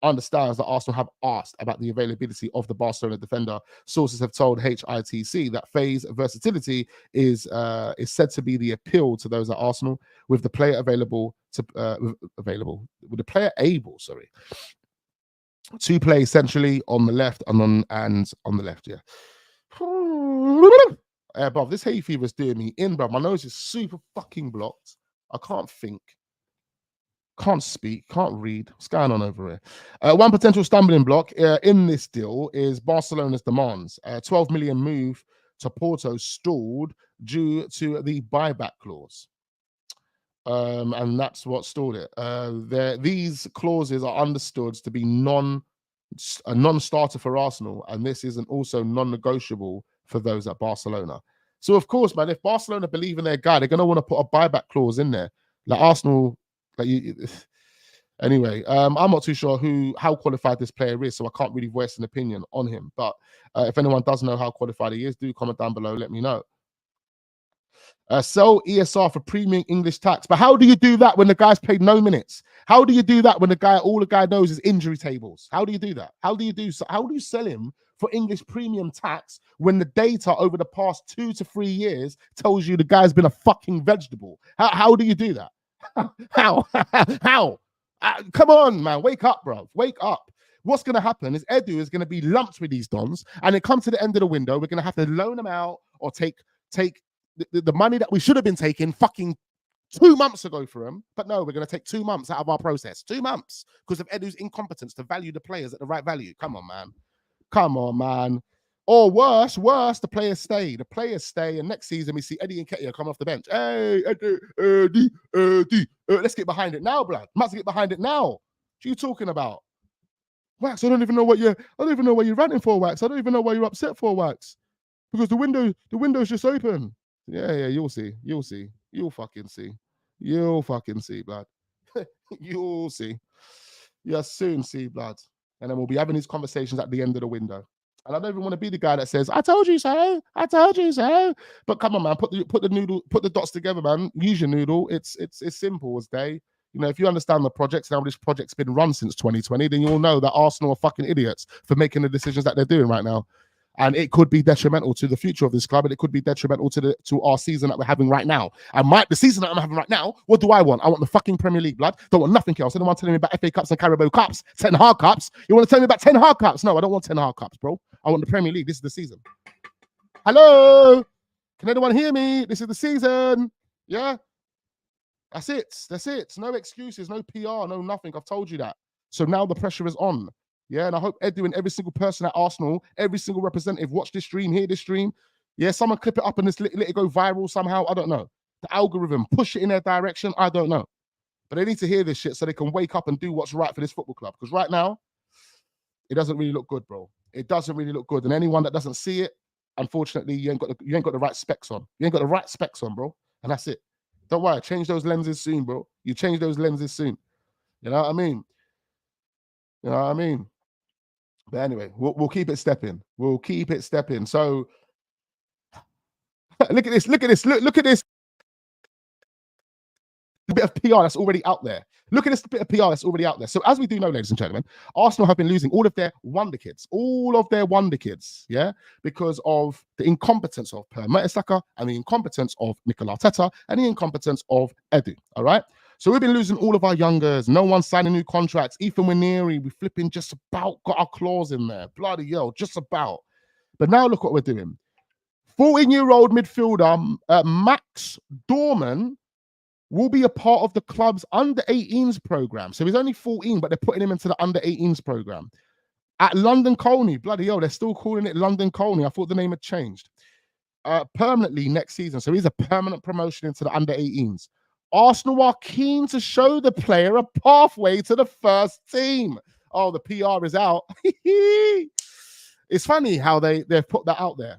[SPEAKER 1] understands that Arsenal have asked about the availability of the Barcelona defender. Sources have told HITC that Faye's versatility is said to be the appeal to those at Arsenal, with the player able to play centrally on the left and on the left. Bruv, this hay fever is doing me in, bruv. My nose is super fucking blocked. I can't think. Can't speak, can't read. What's going on over here? One potential stumbling block in this deal is Barcelona's demands. 12 million move to Porto stalled due to the buyback clause. And that's what stalled it. These clauses are understood to be a non-starter for Arsenal, and this isn't also non-negotiable for those at Barcelona. So, of course, man, if Barcelona believe in their guy, they're going to want to put a buyback clause in there. Like Arsenal... Anyway, I'm not too sure how qualified this player is, so I can't really voice an opinion on him. But if anyone does know how qualified he is, do comment down below. Let me know. Sell ESR for premium English tax. But how do you do that when the guy's played no minutes? How do you do that when all the guy knows is injury tables? How do you do that? How do you sell him for English premium tax when the data over the past 2 to 3 years tells you the guy's been a fucking vegetable? How do you do that? How? Come on, man. Wake up, bro. Wake up. What's going to happen is Edu is going to be lumped with these dons, and it comes to the end of the window. We're going to have to loan them out or take the money that we should have been taking fucking 2 months ago for him. But no, we're going to take 2 months out of our process. 2 months because of Edu's incompetence to value the players at the right value. Come on, man. Come on, man. Or worse, the players stay. The players stay, and next season we see Eddie Nketiah come off the bench. Hey, Eddie, let's get behind it now, blood. Must get behind it now. What are you talking about? Wax, I don't even know why you're ranting for, Wax. I don't even know why you're upset for, Wax. Because the window's just open. Yeah, you'll see. You'll fucking see. You'll fucking see, blood. You'll see. You'll soon see, blood. And then we'll be having these conversations at the end of the window. And I don't even want to be the guy that says, I told you so. I told you so. But come on, man, put the dots together, man. Use your noodle. It's simple as day. You know, if you understand the projects and how this project's been run since 2020, then you'll know that Arsenal are fucking idiots for making the decisions that they're doing right now. And it could be detrimental to the future of this club, and it could be detrimental to our season that we're having right now. And the season that I'm having right now, what do I want? I want the fucking Premier League, blood. Don't want nothing else. Anyone telling me about FA Cups and Carabao Cups, 10 hard cups? You want to tell me about 10 hard cups? No, I don't want 10 hard cups, bro. I want the Premier League. This is the season. Hello? Can anyone hear me? This is the season. Yeah? That's it. No excuses, no PR, no nothing. I've told you that. So now the pressure is on. Yeah, and I hope Edu and every single person at Arsenal, every single representative watch this stream, hear this stream. Yeah, someone clip it up and let it go viral somehow. I don't know. The algorithm, push it in their direction. I don't know. But they need to hear this shit so they can wake up and do what's right for this football club. Because right now, it doesn't really look good, bro. It doesn't really look good. And anyone that doesn't see it, unfortunately, you ain't got the right specs on. You ain't got the right specs on, bro. And that's it. Don't worry. Change those lenses soon, bro. You change those lenses soon. You know what I mean? You know what I mean? But anyway, we'll keep it stepping. We'll keep it stepping. So look at this. Look at this. A bit of PR that's already out there. Look at this bit of PR that's already out there. So as we do know, ladies and gentlemen, Arsenal have been losing all of their wonder kids, yeah, because of the incompetence of Per Mertesacker and the incompetence of Mikel Arteta and the incompetence of Edu, all right? So we've been losing all of our youngers. No one's signing new contracts. Ethan Winery, we flipping just about got our claws in there. Bloody hell, just about. But now look what we're doing. 14-year-old midfielder Max Dorman will be a part of the club's under-18s program. So he's only 14, but they're putting him into the under-18s program. At London Colney, bloody hell, they're still calling it London Colney. I thought the name had changed. Permanently next season. So he's a permanent promotion into the under-18s. Arsenal are keen to show the player a pathway to the first team. Oh, the PR is out. It's funny how they've put that out there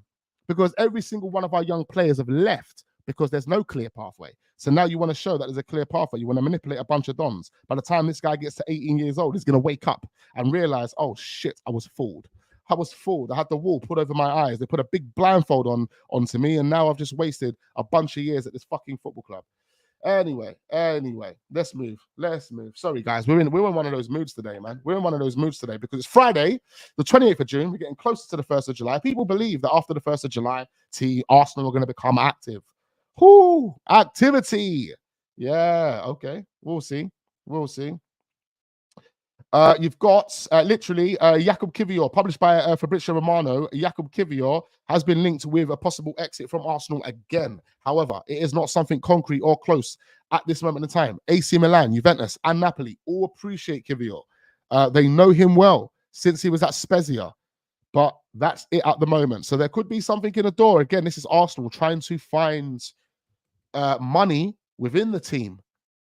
[SPEAKER 1] because every single one of our young players have left because there's no clear pathway. So now you want to show that there's a clear pathway. You want to manipulate a bunch of dons. By the time this guy gets to 18 years old, he's going to wake up and realize, oh, shit, I was fooled. I had the wool put over my eyes. They put a big blindfold onto me, and now I've just wasted a bunch of years at this fucking football club. Anyway, let's move. Sorry, guys, we're in one of those moods today, man. We're in one of those moods today because it's Friday, the 28th of June. We're getting closer to the 1st of July. People believe that after the 1st of July, Arsenal are going to become active. Whoo, activity. Yeah, okay. We'll see. You've got literally Jakub Kivior, published by Fabrizio Romano. Jakub Kivior has been linked with a possible exit from Arsenal again. However, it is not something concrete or close at this moment in time. AC Milan, Juventus, and Napoli all appreciate Kivior. They know him well since he was at Spezia, but that's it at the moment. So there could be something in the door. Again, this is Arsenal trying to find money within the team.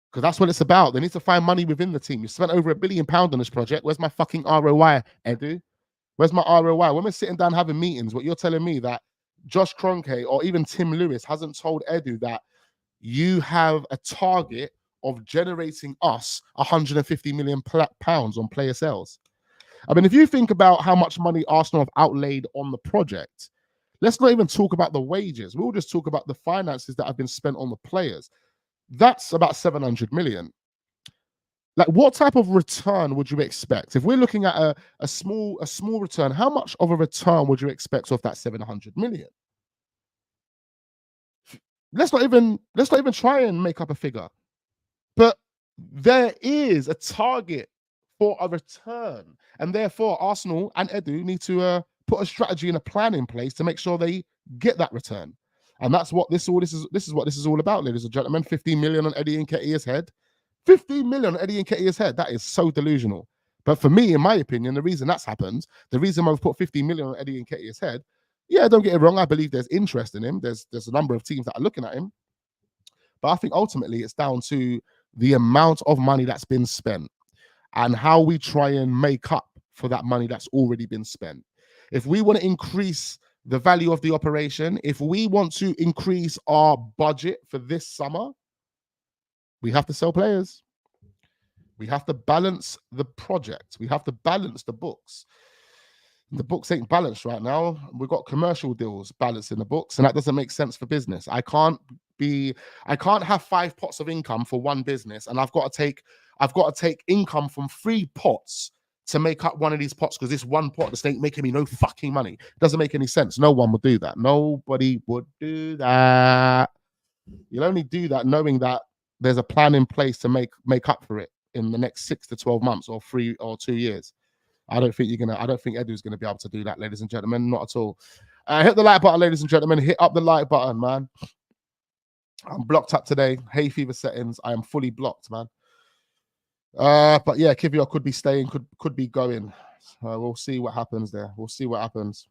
[SPEAKER 1] Because that's what it's about. They need to find money within the team. You spent over £1 billion on this project. Where's my fucking ROI, Edu? Where's my ROI? When we're sitting down having meetings, what you're telling me that Josh Kroenke or even Tim Lewis hasn't told Edu that you have a target of generating us £150 million on player sales. I mean, if you think about how much money Arsenal have outlaid on the project, let's not even talk about the wages. We'll just talk about the finances that have been spent on the players. That's about 700 million. Like, what type of return would you expect? If we're looking at a small return, how much of a return would you expect off that 700 million? Let's not even try and make up a figure. But there is a target for a return. And therefore, Arsenal and Edu need to put a strategy and a plan in place to make sure they get that return. And that's what this is what this is all about, ladies and gentlemen. 15 million on Eddie Nketiah's head. 15 million on Eddie Nketiah's head. That is so delusional. But for me, in my opinion, the reason that's happened, the reason I've put 15 million on Eddie Nketiah's head, yeah, don't get it wrong. I believe there's interest in him. There's a number of teams that are looking at him. But I think ultimately it's down to the amount of money that's been spent and how we try and make up for that money that's already been spent. If we want to increase the value of the operation, if we want to increase our budget for this summer, we have to sell players. We have to balance the project. We have to balance the books. The books ain't balanced right now. We've got commercial deals balanced in the books, and that doesn't make sense for business. I can't have 5 pots of income for one business, and I've got to take income from 3 pots to make up one of these pots, because this one pot just ain't making me no fucking money. It doesn't make any sense. No one would do that. Nobody would do that. You'll only do that knowing that there's a plan in place to make up for it in the next 6 to 12 months or 3 or 2 years. I don't think Edu's gonna be able to do that, ladies and gentlemen. Not at all. Hit the like button, ladies and gentlemen. Hit up the like button, man. I'm blocked up today. Hay fever settings. I am fully blocked, man. But yeah, Kivior could be staying, could be going. We'll see what happens there. We'll see what happens.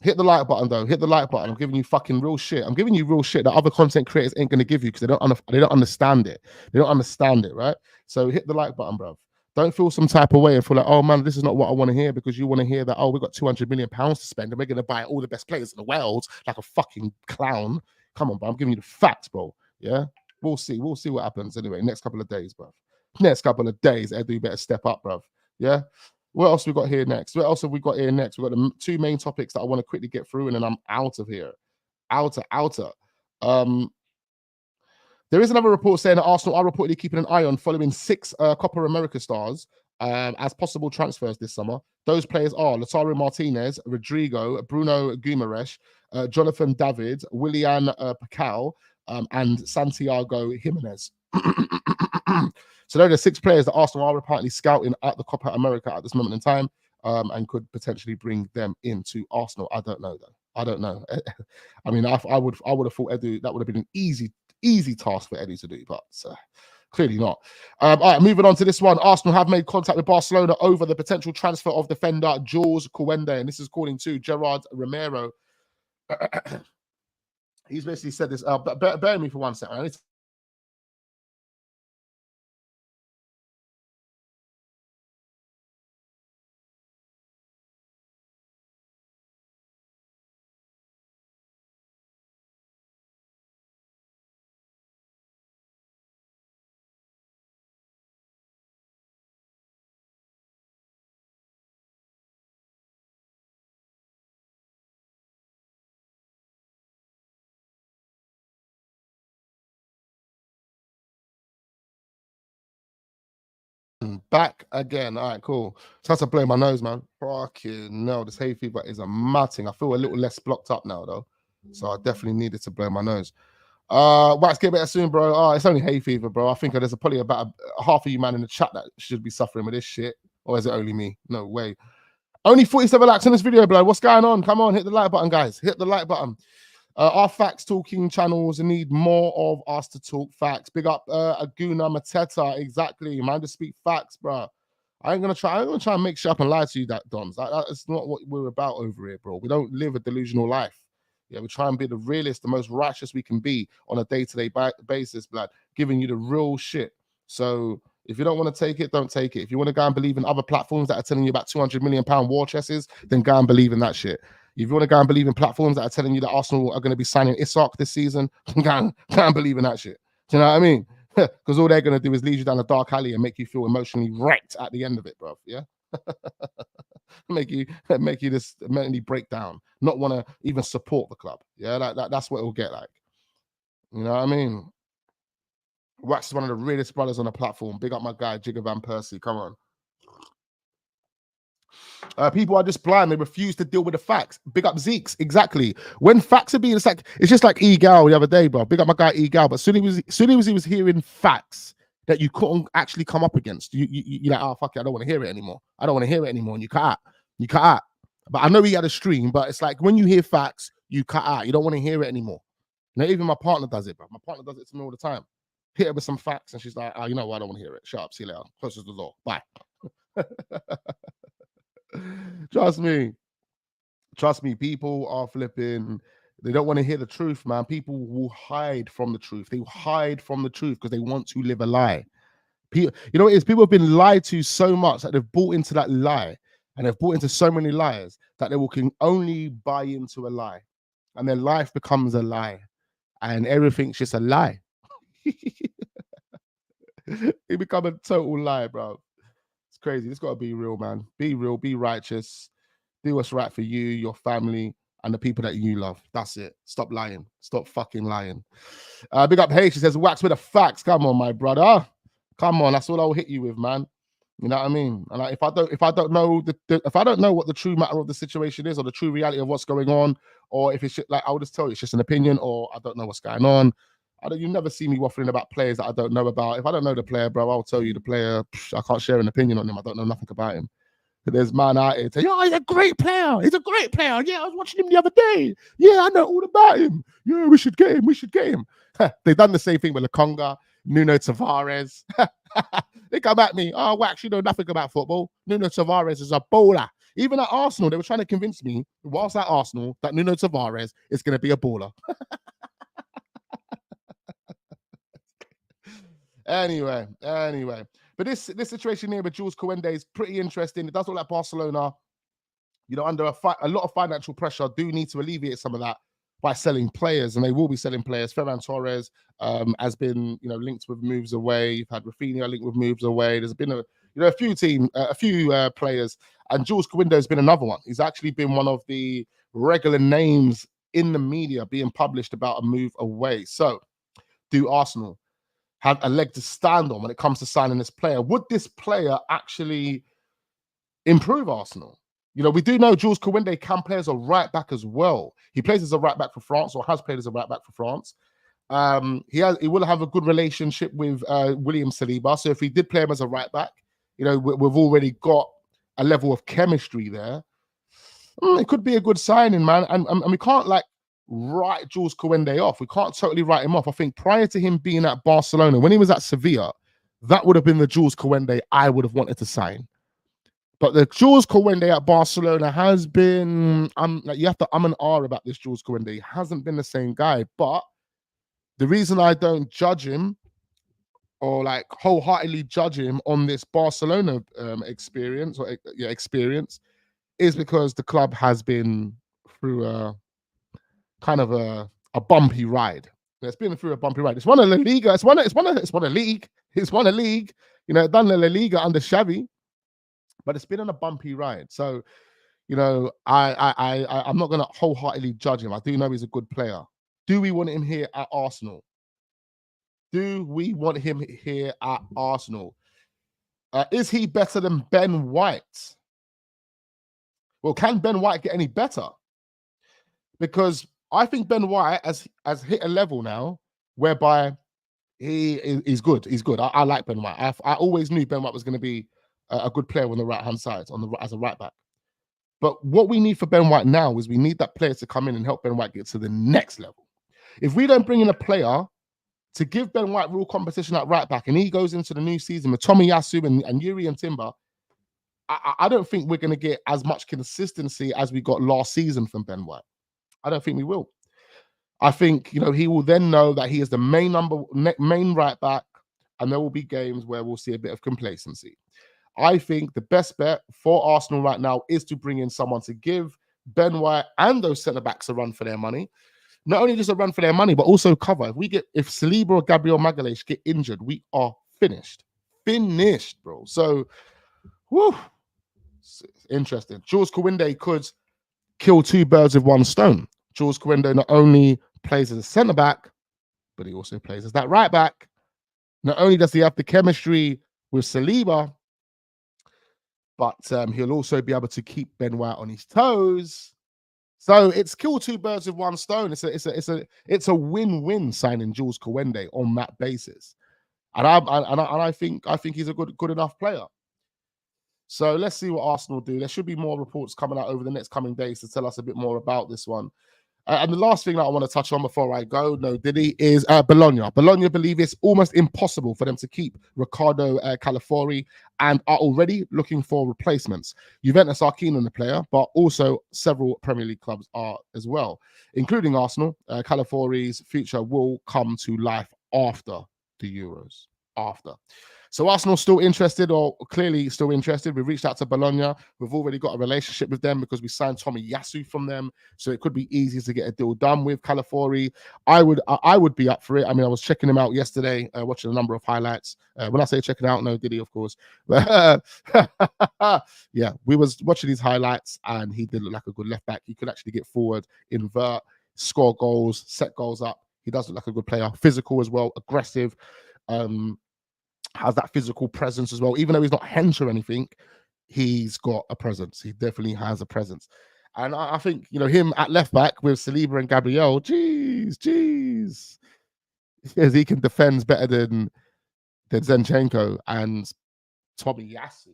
[SPEAKER 1] Hit the like button, though. Hit the like button. I'm giving you fucking real shit. I'm giving you real shit that other content creators ain't going to give you because they don't understand it. They don't understand it, right? So hit the like button, bro. Don't feel some type of way and feel like, oh, man, this is not what I want to hear, because you want to hear that, oh, we've got £200 million to spend and we're going to buy all the best players in the world like a fucking clown. Come on, bro. I'm giving you the facts, bro. Yeah? We'll see. We'll see what happens anyway. Next couple of days, bro. Next couple of days, Edu better step up, bro. Yeah? What else we got here next? What else have we got here next? We've got the 2 main topics that I want to quickly get through, and then I'm out of here. Outer. There is another report saying that Arsenal are reportedly keeping an eye on following 6 Copa America stars as possible transfers this summer. Those players are Lautaro Martinez, Rodrigo, Bruno Guimaraes, Jonathan David, Willian Pacal, and Santiago Jimenez. So there are 6 players that Arsenal are apparently scouting at the Copa America at this moment in time, and could potentially bring them into Arsenal. I don't know, though. I don't know. I mean, I would have thought Edu, that would have been an easy task for Eddie to do, but clearly not. All right, moving on to this one. Arsenal have made contact with Barcelona over the potential transfer of defender Jules Kounde, and this is according to Gerard Romero. He's basically said this. Bear with me for 1 second. I need to Back again. All right, cool. So that's to blow my nose, man. Fucking no, this hay fever is a matting. I feel a little less blocked up now, though. So I definitely needed to blow my nose. Wax, get better soon, bro. Oh, it's only hay fever, bro. I think there's probably about half of you man in the chat that should be suffering with this shit. Or is it only me? No way. Only 47 likes on this video, blood. What's going on? Come on, hit the like button, guys. Hit the like button. Our facts talking channels need more of us to talk facts. Big up Aguna Mateta. Exactly, man. To speak facts, bro. I ain't gonna try and make shit up and lie to you, that Dons. That's not what we're about over here, bro. We don't live a delusional life. Yeah, we try and be the realest, the most righteous we can be on a day-to-day basis, blood, giving you the real shit. So if you don't want to take it, don't take it. If you want to go and believe in other platforms that are telling you about £200 million war chests, then go and believe in that shit. If you want to go and believe in platforms that are telling you that Arsenal are going to be signing Isak this season, go and believe in that shit. Do you know what I mean? Because all they're going to do is lead you down a dark alley and make you feel emotionally wrecked at the end of it, bro. Yeah? make you just mentally break down, not want to even support the club. Yeah, that's what it will get like. You know what I mean? Wax is one of the realest brothers on the platform. Big up my guy, Jigger Van Persie. Come on. People are just blind. They refuse to deal with the facts. Big up Zeeks. Exactly. When facts are being, it's just like Egal the other day, bro. Big up my guy Egal. But soon as he was hearing facts that you couldn't actually come up against, you're like, oh fuck it, I don't want to hear it anymore. I don't want to hear it anymore. And you cut out. You cut out. But I know he had a stream, but it's like when you hear facts, you cut out. You don't want to hear it anymore. Now, even my partner does it, bro. My partner does it to me all the time. Hit her with some facts, and she's like, oh, you know what? I don't want to hear it. Shut up. See you later. Close to the door. Bye. Trust me, people are flipping. They don't want to hear the truth, man. People will hide from the truth. They hide from the truth because they want to live a lie. People, you know what it is? People have been lied to so much that they've bought into that lie, and they've bought into so many lies that they can only buy into a lie, and their life becomes a lie, and everything's just a lie. It become a total lie, bro. It's crazy. It's got to be real, man. Be real, be righteous, do what's right for you, your family, and the people that you love. That's it. Stop lying. Stop fucking lying. Big up H. She says, wax with the facts. Come on, my brother. Come on. That's all I'll hit you with, man. You know what I mean? And like, if I don't know if I don't know what the true matter of the situation is, or the true reality of what's going on, or if it's like, I'll just tell you it's just an opinion, or I don't know what's going on. You never see me waffling about players that I don't know about. If I don't know the player, bro, I'll tell you the player. I can't share an opinion on him. I don't know nothing about him. But there's man out here saying, "Oh, he's a great player. He's a great player. Yeah, I was watching him the other day. Yeah, I know all about him. Yeah, we should get him. We should get him." They've done the same thing with Lokonga, Nuno Tavares. They come at me. Oh, wax, you know nothing about football. Nuno Tavares is a baller. Even at Arsenal, they were trying to convince me, whilst at Arsenal, that Nuno Tavares is going to be a baller. Anyway. But this situation here with Jules Kounde is pretty interesting. It does look like Barcelona, under a lot of financial pressure, do need to alleviate some of that by selling players, and they will be selling players. Ferran Torres has been, linked with moves away. You've had Rafinha linked with moves away. There's been a few players, and Jules Kounde has been another one. He's actually been one of the regular names in the media being published about a move away. So, do Arsenal have a leg to stand on when it comes to signing this player? Would this player actually improve Arsenal? We do know Jules Kounde can play as a right back as well. He plays as a right back for France, or has played as a right back for France. He will have a good relationship with William Saliba. So if he did play him as a right back, we've already got a level of chemistry there. It could be a good signing, man. And we can't write Jules Kounde off. We can't totally write him off. I think prior to him being at Barcelona, when he was at Sevilla, that would have been the Jules Kounde I would have wanted to sign. But the Jules Kounde at Barcelona has been, you have to and ah about this Jules Kounde. He hasn't been the same guy. But the reason I don't judge him, or wholeheartedly judge him on this Barcelona experience, is because the club has been through a kind of a bumpy ride. It's been through a bumpy ride. It's won a La Liga. It's won a league. It's won a league. Done the La Liga under Xavi. But it's been on a bumpy ride. So, I'm not going to wholeheartedly judge him. I do know he's a good player. Do we want him here at Arsenal? Is he better than Ben White? Well, can Ben White get any better? Because I think Ben White has hit a level now whereby he's good. He's good. I like Ben White. I always knew Ben White was going to be a good player on the right-hand side, as a right back. But what we need for Ben White now is we need that player to come in and help Ben White get to the next level. If we don't bring in a player to give Ben White real competition at right back, and he goes into the new season with Tomiyasu and Yuri and Timber, I don't think we're going to get as much consistency as we got last season from Ben White. I don't think we will. I think, he will then know that he is the main right back, and there will be games where we'll see a bit of complacency. I think the best bet for Arsenal right now is to bring in someone to give Ben White and those centre-backs a run for their money. Not only just a run for their money, but also cover. If Saliba or Gabriel Magalhaes get injured, we are finished. Finished, bro. So, whew, interesting. Jules Kounde could kill two birds with one stone. Jules Kounde not only plays as a centre-back, but he also plays as that right back. Not only does he have the chemistry with Saliba, but he'll also be able to keep Ben White on his toes. So it's kill two birds with one stone. It's a win-win signing Jules Kounde on that basis, and I think he's a good enough player. So let's see what Arsenal do. There should be more reports coming out over the next coming days to tell us a bit more about this one. And the last thing that I want to touch on before I go, is Bologna. Bologna believe it's almost impossible for them to keep Riccardo Calafiori and are already looking for replacements. Juventus are keen on the player, but also several Premier League clubs are as well, including Arsenal. Calafiori's future will come to life after the Euros. So Arsenal still interested, or clearly still interested. We reached out to Bologna. We've already got a relationship with them because we signed Tomiyasu from them. So it could be easy to get a deal done with Calafiori. I would be up for it. I mean, I was checking him out yesterday, watching a number of highlights. When I say checking out, no, did he, of course. Yeah, we was watching his highlights and he did look like a good left back. He could actually get forward, invert, score goals, set goals up. He does look like a good player. Physical as well, aggressive. Has that physical presence as well. Even though he's not hench or anything, he's got a presence. He definitely has a presence. And I think, him at left back with Saliba and Gabriel, jeez. Because he can defend better than Zinchenko and Tomiyasu.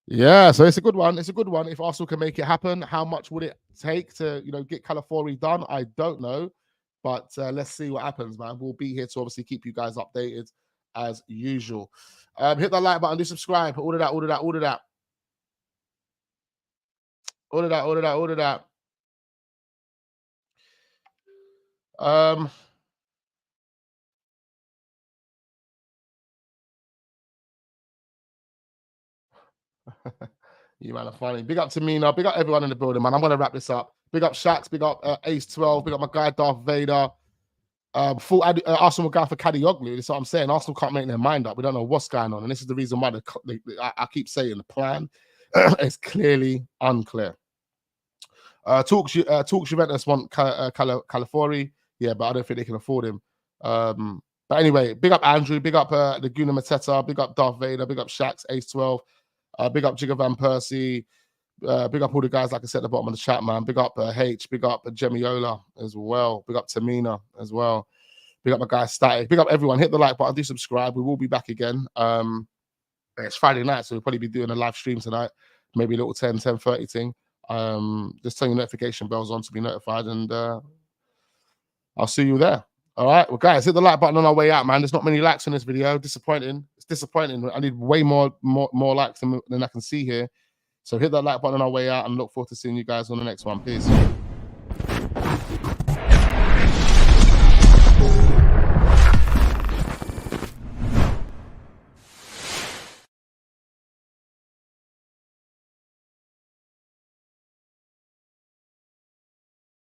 [SPEAKER 1] Yeah, so it's a good one. If Arsenal can make it happen, how much would it take to, get Calafiori done? I don't know. But let's see what happens, man. We'll be here to obviously keep you guys updated as usual. Hit that like button, do subscribe, all of that. You man are funny. Big up to Mina. Big up everyone in the building, man. I'm going to wrap this up. Big up Shax. Big up Ace 12. Big up my guy Darth Vader. Full Arsenal guy for Kadioglu. That's what I'm saying. Arsenal can't make their mind up. We don't know what's going on. And this is the reason why I keep saying the plan is clearly unclear. Talks Juventus want Calafiori. Yeah, but I don't think they can afford him. But anyway, big up Andrew. Big up Laguna Mateta. Big up Darth Vader. Big up Shax, Ace 12. Big up Jigger Van Persie. Big up all the guys, like I said at the bottom of the chat, man. Big up H. Big up Gemiola as well. Big up Tamina as well. Big up my guy Static. Big up everyone. Hit the like button. Do subscribe. We will be back again. It's Friday night, so we'll probably be doing a live stream tonight. Maybe a little 10:30 thing. Just turn your notification bells on to be notified, and I'll see you there. All right, well, guys, hit the like button on our way out, man. There's not many likes on this video. Disappointing. It's disappointing. I need way more likes than I can see here. So hit that like button on our way out and look forward to seeing you guys on the next one. Peace.